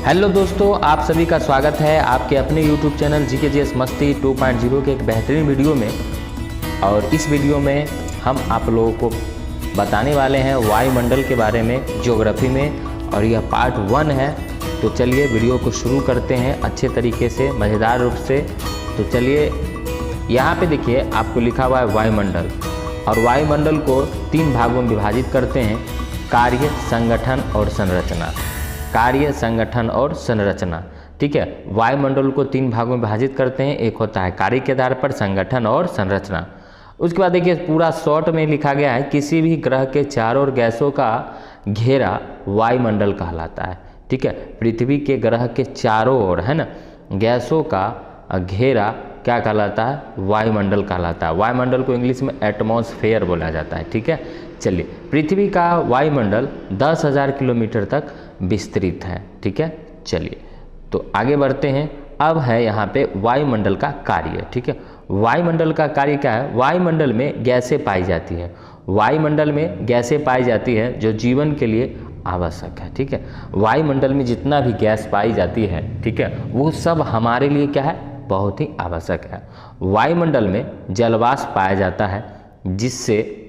Hello दोस्तों, आप सभी का स्वागत है आपके अपने YouTube चैनल GKGS मस्ती 2.0 के एक बेहतरीन वीडियो में। और इस वीडियो में हम आप लोगों को बताने वाले हैं वायुमंडल के बारे में ज्योग्राफी में, और यह पार्ट 1 है। तो चलिए वीडियो को शुरू करते हैं अच्छे तरीके से, मज़ेदार रूप से। तो चलिए, यहाँ पे देखिए आपको लिखा हुआ है वायुमंडल, और वायुमंडल को 3 भागों में विभाजित करते हैं: कार्य, संगठन और संरचना। कार्य, संगठन और संरचना, ठीक है। वायुमंडल को 3 भागों में विभाजित करते हैं। एक होता है कार्य के आधार पर, संगठन और संरचना। उसके बाद देखिए पूरा शॉर्ट में लिखा गया है, किसी भी ग्रह के चारों ओर गैसों का घेरा वायुमंडल कहलाता है, ठीक है। पृथ्वी के ग्रह के चारों ओर, है ना, गैसों का घेरा क्या कहलाता है? वायुमंडल कहलाता है। वायुमंडल को इंग्लिश में एटमॉस्फेयर बोला जाता है, ठीक है। चलिए, पृथ्वी का वायुमंडल 10,000 किलोमीटर तक विस्तृत है, ठीक है। चलिए तो आगे बढ़ते हैं। अब है यहाँ पे वायुमंडल का कार्य, ठीक है। वायुमंडल का कार्य क्या है? वायुमंडल में गैसें पाई जाती है। वायुमंडल में गैसें पाई जाती है जो जीवन के लिए आवश्यक है, ठीक है। वायुमंडल में जितना भी गैस पाई जाती है, ठीक है, वो सब हमारे लिए क्या है? बहुत ही आवश्यक है। वायुमंडल में जलवाष्प पाया जाता है जिससे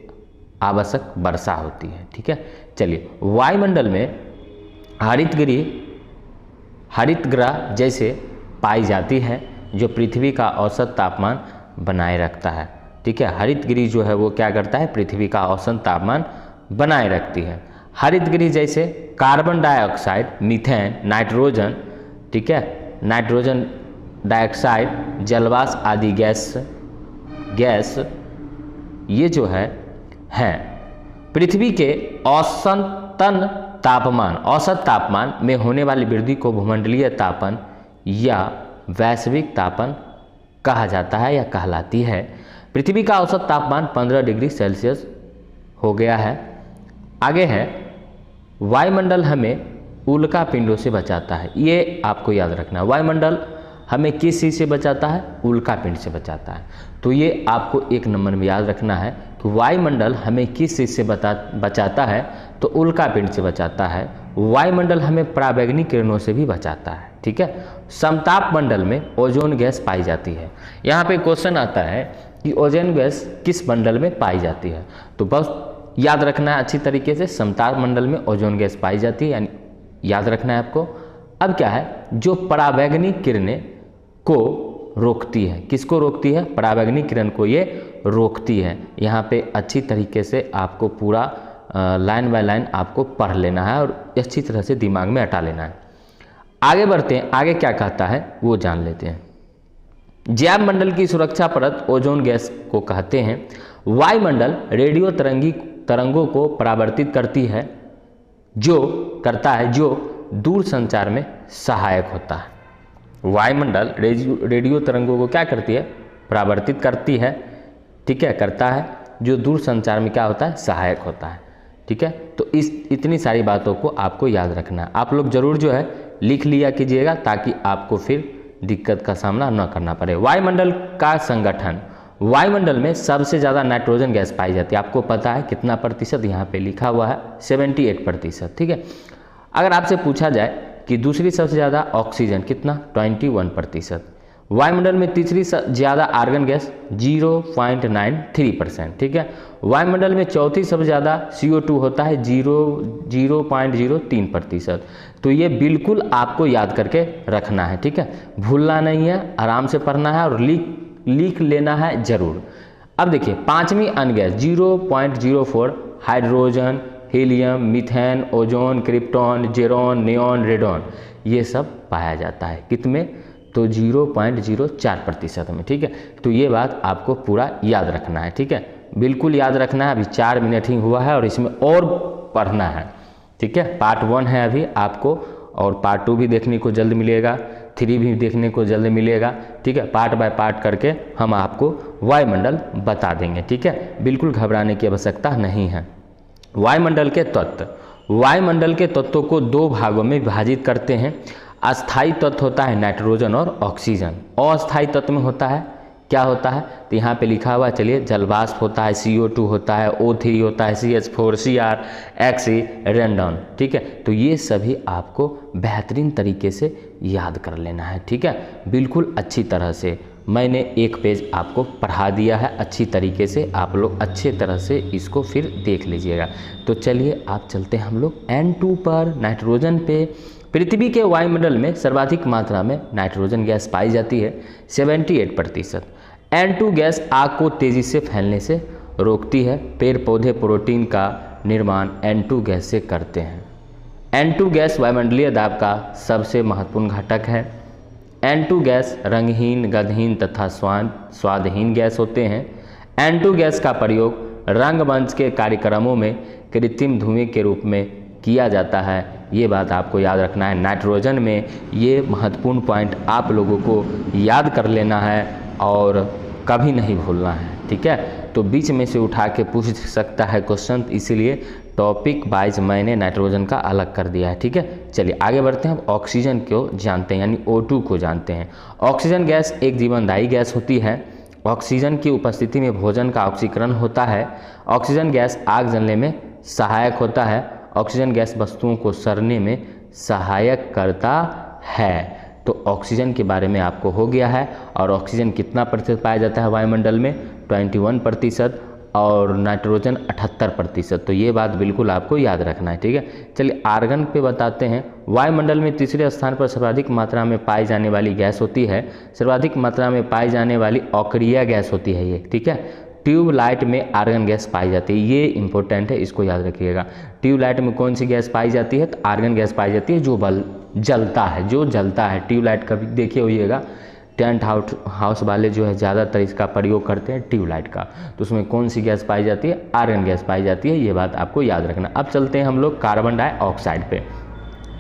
आवश्यक वर्षा होती है, ठीक है। चलिए, वायुमंडल में हरितगृह जैसे पाई जाती है जो पृथ्वी का औसत तापमान बनाए रखता है, ठीक है। हरितगृह जो है वो क्या करता है? पृथ्वी का औसत तापमान बनाए रखती है। हरितगृह जैसे कार्बन डाइऑक्साइड, मीथेन, नाइट्रोजन, ठीक है, नाइट्रोजन डाइऑक्साइड, जलवाष्प आदि गैस ये जो है पृथ्वी के औसत तापमान में होने वाली वृद्धि को भूमंडलीय तापन या वैश्विक तापन कहा जाता है या कहलाती है। पृथ्वी का औसत तापमान 15 डिग्री सेल्सियस हो गया है। आगे है, वायुमंडल हमें उल्का पिंडों से बचाता है। ये आपको याद रखना है, वायुमंडल हमें किस चीज़ से बचाता है? उल्का पिंड से बचाता है। तो ये आपको 1 नंबर में याद रखना है कि वायुमंडल हमें किस चीज़ से बचाता है? तो उल्का पिंड से बचाता है। वायुमंडल हमें पराबैंगनी किरणों से भी बचाता है, ठीक है। समताप मंडल में ओजोन गैस पाई जाती है। यहाँ पे क्वेश्चन आता है कि ओजोन गैस किस मंडल में पाई जाती है? तो बस याद रखना है अच्छी तरीके से, समताप मंडल में ओजोन गैस पाई जाती है, यानी याद रखना है आपको। अब क्या है? जो पराबैंगनी किरणें को रोकती है। किसको रोकती है? पराबैंगनी किरण को ये रोकती है। यहाँ पे अच्छी तरीके से आपको पूरा लाइन बाय लाइन आपको पढ़ लेना है और अच्छी तरह से दिमाग में हटा लेना है। आगे बढ़ते हैं, आगे क्या कहता है वो जान लेते हैं। जैव मंडल की सुरक्षा परत ओजोन गैस को कहते हैं। वायुमंडल रेडियो तरंगों को परावर्तित करती है, जो दूर संचार में सहायक होता है। वायुमंडल रेडियो तरंगों को क्या करती है? परावर्तित करती है, ठीक है, करता है, जो दूर संचार में क्या होता है? सहायक होता है, ठीक है। तो इतनी सारी बातों को आपको याद रखना है। आप लोग जरूर जो है लिख लिया कीजिएगा ताकि आपको फिर दिक्कत का सामना न करना पड़े। वायुमंडल का संगठन। वायुमंडल में सबसे ज़्यादा नाइट्रोजन गैस पाई जाती है। आपको पता है कितना प्रतिशत? यहाँ पे लिखा हुआ है 78%, ठीक है। अगर आपसे पूछा जाए कि दूसरी सबसे ज़्यादा ऑक्सीजन, कितना? 21%। वायुमंडल में तीसरी ज़्यादा आर्गन गैस 0.93%, ठीक है। वायुमंडल में चौथी सबसे ज़्यादा CO2 होता है 0.03%। तो ये बिल्कुल आपको याद करके रखना है, ठीक है, भूलना नहीं है, आराम से पढ़ना है और लिख लेना है ज़रूर। अब देखिए 5वीं अन्य gas 0.04 hydrogen, helium, methane, ozone, krypton, जेरॉन, नियॉन, रेडॉन, ये सब पाया जाता है कितने? तो 0.04% में, ठीक है। तो ये बात आपको पूरा याद रखना है, ठीक है, बिल्कुल याद रखना है। अभी 4 मिनट ही हुआ है और इसमें और पढ़ना है, ठीक है। पार्ट 1 है अभी आपको, और पार्ट 2 भी देखने को जल्द मिलेगा, 3 भी देखने को जल्द मिलेगा, ठीक है। पार्ट बाय पार्ट करके हम आपको वायुमंडल बता देंगे, ठीक है। बिल्कुल घबराने की आवश्यकता नहीं है। वायुमंडल के तत्व। वायुमंडल के तत्वों को 2 भागों में विभाजित करते हैं। अस्थायी तत्व होता है नाइट्रोजन और ऑक्सीजन। अस्थायी तत्व में होता है क्या होता है, तो यहाँ पे लिखा हुआ, चलिए, जलवाष्प होता है, CO2 होता है, O3 होता है, CH4, Cr, Xe, रेनडॉन। ठीक है, तो ये सभी आपको बेहतरीन तरीके से याद कर लेना है। ठीक है, बिल्कुल अच्छी तरह से मैंने एक पेज आपको पढ़ा दिया है, अच्छी तरीके से आप लोग अच्छे तरह से इसको फिर देख लीजिएगा। तो चलिए आप चलते हैं हम लोग N2 पर, नाइट्रोजन पे। पृथ्वी के वायुमंडल में सर्वाधिक मात्रा में नाइट्रोजन गैस पाई जाती है, 78%। N2 गैस आग को तेज़ी से फैलने से रोकती है। पेड़ पौधे प्रोटीन का निर्माण N2 गैस से करते हैं। N2 गैस वायुमंडलीय दाब का सबसे महत्वपूर्ण घटक है। N2 गैस रंगहीन, गंधहीन तथा स्वादहीन गैस होते हैं। N2 गैस का प्रयोग रंगमंच के कार्यक्रमों में कृत्रिम धुएं के रूप में किया जाता है। ये बात आपको याद रखना है। नाइट्रोजन में ये महत्वपूर्ण पॉइंट आप लोगों को याद कर लेना है और कभी नहीं भूलना है। ठीक है, तो बीच में से उठा के पूछ सकता है क्वेश्चन, इसीलिए टॉपिक वाइज मैंने नाइट्रोजन का अलग कर दिया है। ठीक है, चलिए आगे बढ़ते हैं। अब ऑक्सीजन को जानते हैं, यानी O2 को जानते हैं। ऑक्सीजन गैस एक जीवनदायी गैस होती है। ऑक्सीजन की उपस्थिति में भोजन का ऑक्सीकरण होता है। ऑक्सीजन गैस आग जलने में सहायक होता है। ऑक्सीजन गैस वस्तुओं को सड़ने में सहायक करता है। तो ऑक्सीजन के बारे में आपको हो गया है। और ऑक्सीजन कितना प्रतिशत पाया जाता है वायुमंडल में, 21%, और नाइट्रोजन 78%। तो ये बात बिल्कुल आपको याद रखना है। ठीक है, चलिए आर्गन पे बताते हैं। वायुमंडल में तीसरे स्थान पर सर्वाधिक मात्रा में पाई जाने वाली गैस होती है। सर्वाधिक मात्रा में पाई जाने वाली अक्रिय गैस होती है ये। ठीक है, ट्यूबलाइट में आर्गन गैस पाई जाती है, ये इंपॉर्टेंट है, इसको याद रखिएगा। ट्यूबलाइट में कौन सी गैस पाई जाती है, तो आर्गन गैस पाई जाती है, जो जलता है, जो जलता है। ट्यूबलाइट कभी देखे होइएगा, टेंट हाउस वाले जो है ज़्यादातर इसका प्रयोग करते हैं ट्यूबलाइट का। तो उसमें कौन सी गैस पाई जाती है, आर्गन गैस पाई जाती है, ये बात आपको याद रखना। अब चलते हैं हम लोग कार्बन डाइऑक्साइड पे,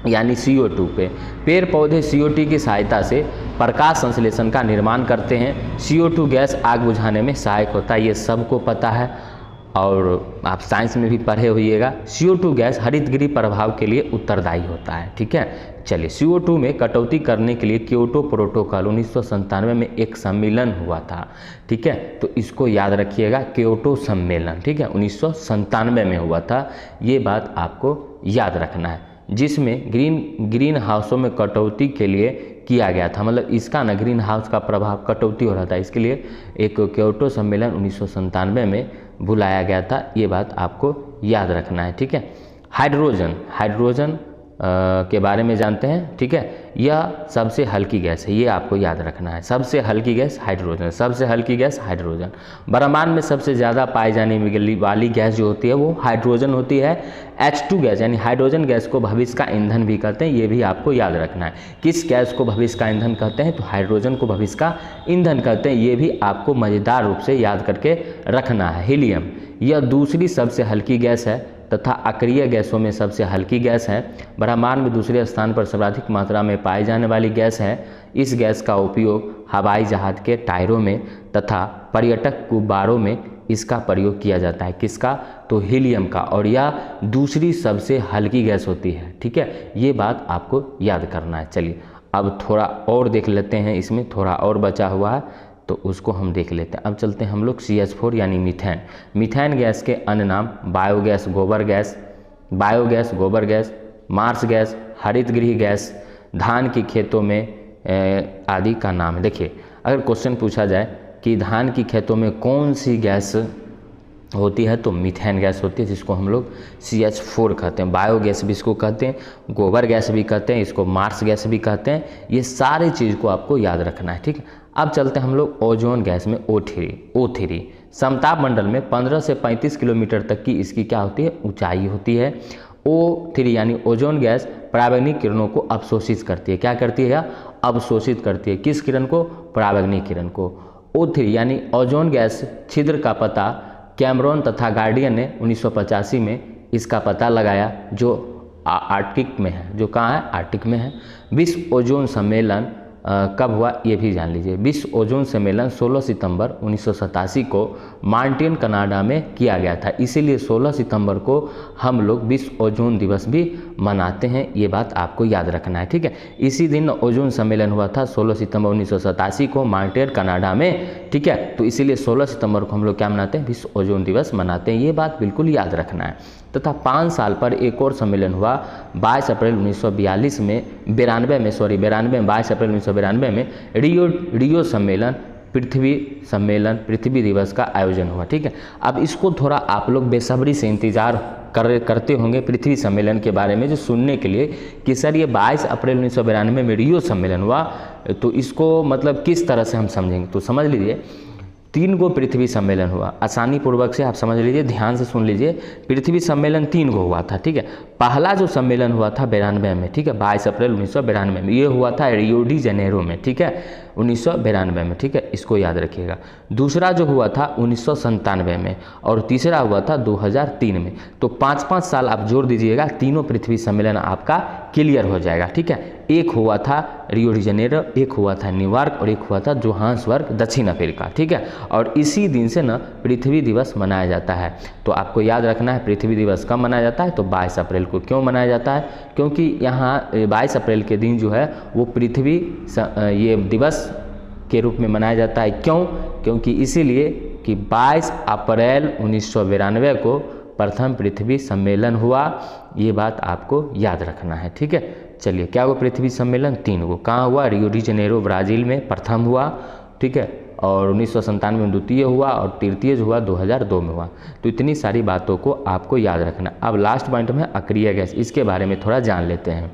यानी CO2 पे। पेड़ पौधे CO2 की सहायता से प्रकाश संश्लेषण का निर्माण करते हैं। CO2 गैस आग बुझाने में सहायक होता है, ये सबको पता है और आप साइंस में भी पढ़े होइएगा। CO2 गैस हरितगृह प्रभाव के लिए उत्तरदायी होता है। ठीक है, चलिए CO2 में कटौती करने के लिए क्योटो प्रोटोकॉल 1997 में एक सम्मेलन हुआ था। ठीक है, तो इसको याद रखिएगा, क्योटो सम्मेलन। ठीक है, 1997 में हुआ था, ये बात आपको याद रखना है, जिसमें ग्रीन हाउसों में कटौती के लिए किया गया था। मतलब इसका ना ग्रीन हाउस का प्रभाव कटौती हो रहा था, इसके लिए एक क्योटो सम्मेलन 1997 में बुलाया गया था। ये बात आपको याद रखना है। ठीक है, हाइड्रोजन के बारे में जानते हैं। ठीक है, यह सबसे हल्की गैस है, ये आपको याद रखना है। सबसे हल्की गैस हाइड्रोजन, सबसे हल्की गैस हाइड्रोजन। ब्रह्मांड में सबसे ज़्यादा पाई जाने वाली गैस जो होती है वो हाइड्रोजन होती है। H2 गैस, यानी हाइड्रोजन गैस को भविष्य का ईंधन भी कहते हैं, ये भी आपको याद रखना है। किस गैस को भविष्य का ईंधन कहते हैं, तो हाइड्रोजन को भविष्य का ईंधन कहते हैं, ये भी आपको मज़ेदार रूप से याद करके रखना है। हीलियम, यह दूसरी सबसे हल्की गैस है तथा अक्रिय गैसों में सबसे हल्की गैस है। ब्रह्मांड में दूसरे स्थान पर सर्वाधिक मात्रा में पाई जाने वाली गैस है। इस गैस का उपयोग हवाई जहाज के टायरों में तथा पर्यटक गुब्बारों में इसका प्रयोग किया जाता है। किसका, तो हीलियम का, और यह दूसरी सबसे हल्की गैस होती है। ठीक है, ये बात आपको याद करना है। चलिए अब थोड़ा और देख लेते हैं, इसमें थोड़ा और बचा हुआ है तो उसको हम देख लेते हैं। अब चलते हैं हम लोग CH4 यानी मीथेन। मीथेन गैस के अन्य नाम बायोगैस, गोबर गैस, मार्स गैस, हरितगृह गैस, धान की खेतों में आदि का नाम है। देखिए अगर क्वेश्चन पूछा जाए कि धान की खेतों में कौन सी गैस होती है, तो मीथेन गैस होती है, जिसको हम लोग CH4 कहते हैं। बायोगैस भी इसको कहते हैं, गोबर गैस भी कहते हैं, इसको मार्स गैस भी कहते हैं। ये सारी चीज़ को आपको याद रखना है। ठीक है, अब चलते हैं हम लोग ओजोन गैस में, O3। समताप मंडल में 15 से 35 किलोमीटर तक की इसकी क्या होती है, ऊंचाई होती है। O3 यानी ओजोन गैस पराबैंगनी किरणों को अवशोषित करती है। क्या करती है, अवशोषित करती है। किस किरण को, पराबैंगनी किरण को। O3 यानी ओजोन गैस छिद्र का पता कैमरॉन तथा गार्डियन ने 1985 में इसका पता लगाया, जो आर्कटिक में है। जो कहाँ है, आर्कटिक में है। विश्व ओजोन सम्मेलन कब हुआ ये भी जान लीजिए। विश्व ओजोन सम्मेलन 16 सितंबर 1987 को मॉन्ट्रियल कनाडा में किया गया था, इसीलिए 16 सितंबर को हम लोग विश्व ओजोन दिवस भी मनाते हैं, ये बात आपको याद रखना है, ठीक है। इसी दिन ओजोन सम्मेलन हुआ था 16 सितंबर 1987 को मॉन्ट्रियल कनाडा में, ठीक है। तो इसीलिए 16 सितंबर को हम लोग क्या मनाते हैं, विश्व ओजोन दिवस मनाते हैं, ये बात बिल्कुल याद रखना है। तथा 5 साल पर एक और सम्मेलन हुआ 22 अप्रैल 1942 में 22 अप्रैल 1992 में रियो सम्मेलन पृथ्वी दिवस का आयोजन हुआ, ठीक है। अब इसको थोड़ा आप लोग बेसब्री से इंतजार करते होंगे पृथ्वी सम्मेलन के बारे में जो सुनने के लिए कि सर ये 22 अप्रैल 1992 में रियो सम्मेलन हुआ, तो इसको मतलब किस तरह से हम समझेंगे। तो समझ लीजिए 3 गो पृथ्वी सम्मेलन हुआ, आसानी पूर्वक से आप समझ लीजिए, ध्यान से सुन लीजिए। पृथ्वी सम्मेलन 3 गो हुआ था, ठीक है। पहला जो सम्मेलन हुआ था 92 में, ठीक है, 22 अप्रैल 1992 में, ये हुआ था रियो डी जेनेरो में, ठीक है, 1992 में, ठीक है, इसको याद रखिएगा। दूसरा जो हुआ था 1997 में और तीसरा हुआ था 2003 में। तो 5-5 साल आप जोड़ दीजिएगा, तीनों पृथ्वी सम्मेलन आपका क्लियर हो जाएगा, ठीक है। एक हुआ था रियो डी जेनेरो, एक हुआ था न्यूयॉर्क और एक हुआ था जोहान्सबर्ग दक्षिण अफ्रीका, ठीक है। और इसी दिन से ना पृथ्वी दिवस मनाया जाता है। तो आपको याद रखना है पृथ्वी दिवस कब मनाया जाता है, तो 22 अप्रैल को। क्यों मनाया जाता है, क्योंकि यहाँ 22 अप्रैल के दिन जो है वो पृथ्वी ये दिवस के रूप में मनाया जाता है। क्यों, क्योंकि इसीलिए कि 22 अप्रैल 1992 को प्रथम पृथ्वी सम्मेलन हुआ, ये बात आपको याद रखना है, ठीक है। चलिए, क्या हुआ पृथ्वी सम्मेलन 3 गो, कहाँ हुआ, रियो डी जेनेरो ब्राज़ील में प्रथम हुआ, ठीक है, और 1997 में द्वितीय हुआ और तृतीय जो हुआ 2002 में हुआ। तो इतनी सारी बातों को आपको याद रखना। अब लास्ट पॉइंट में अक्रिय गैस, इसके बारे में थोड़ा जान लेते हैं।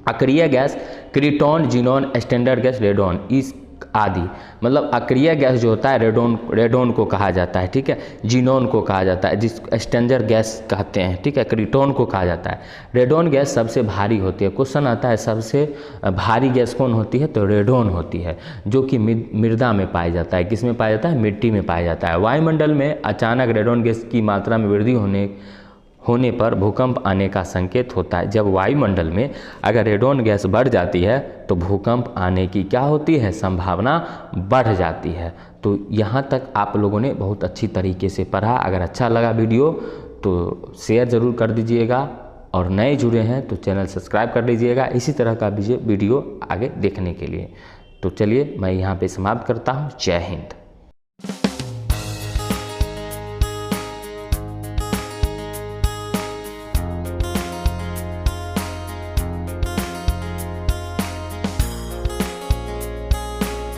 अक्रिय gas krypton, xenon, standard gas, radon, इस आदि, मतलब अक्रिय गैस जो होता है रेडॉन को कहा जाता है, ठीक है, जीनॉन को कहा जाता है, जिस स्टैंडर्ड गैस कहते हैं, ठीक है, क्रिटॉन को कहा जाता है। रेडॉन गैस सबसे भारी होती है। क्वेश्चन आता है सबसे भारी गैस कौन होती है, तो रेडॉन होती है, जो कि मृदा में पाया जाता है। किस में पाया जाता है, मिट्टी में पाया जाता है। वायुमंडल में अचानक रेडॉन गैस की मात्रा में वृद्धि होने पर भूकंप आने का संकेत होता है। जब वायुमंडल में अगर रेडॉन गैस बढ़ जाती है तो भूकंप आने की क्या होती है, संभावना बढ़ जाती है। तो यहाँ तक आप लोगों ने बहुत अच्छी तरीके से पढ़ा। अगर अच्छा लगा वीडियो तो शेयर ज़रूर कर दीजिएगा और नए जुड़े हैं तो चैनल सब्सक्राइब कर लीजिएगा इसी तरह का वीडियो आगे देखने के लिए। तो चलिए मैं यहाँ पे समाप्त करता हूँ। जय हिंद।